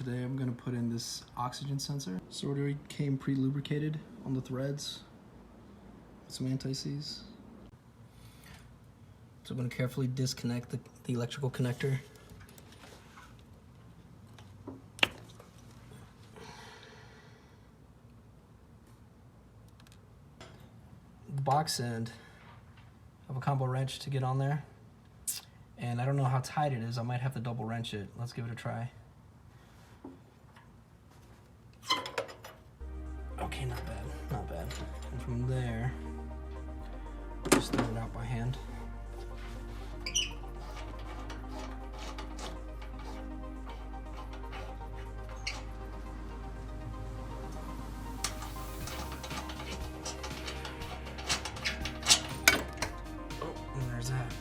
today I'm going to put in this oxygen sensor. So it already came pre-lubricated on the threads with some anti-seize. So I'm going to carefully disconnect the electrical connector. The box end, I have a combo wrench to get on there. And I don't know how tight it is. I might have to double wrench it. Let's give it a try. Okay, not bad, not bad. And from there, just throw it out by hand. Oh, and there's that.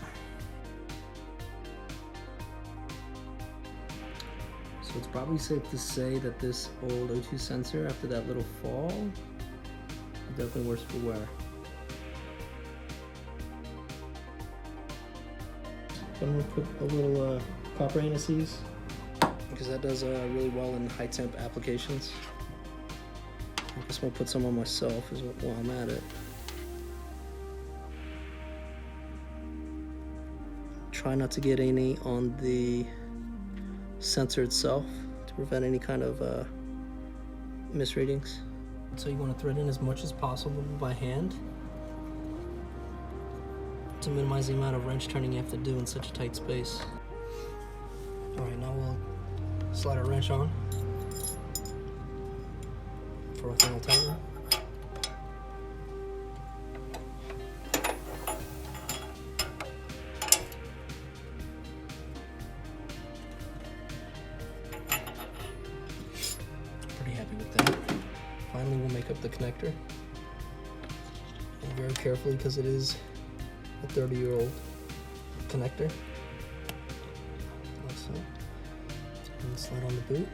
So it's probably safe to say that this old O2 sensor, after that little fall, is definitely worse for wear. I'm gonna put a little copper anti-seize because that does really well in high temp applications. I guess I'll put some on myself while I'm at it. Try not to get any on the sensor itself to prevent any kind of misreadings. So you want to thread in as much as possible by hand to minimize the amount of wrench turning you have to do in such a tight space. Alright, now we'll slide our wrench on for a final tighten. Happy with that. Finally, we'll make up the connector, and very carefully because it is a 30-year-old connector. Like so. And slide on the boot.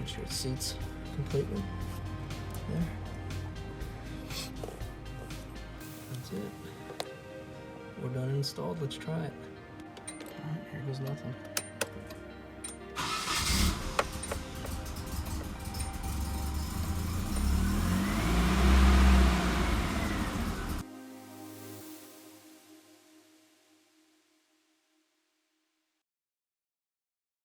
Make sure it seats completely. There. That's it. We're done and installed. Let's try it. Alright, here goes nothing.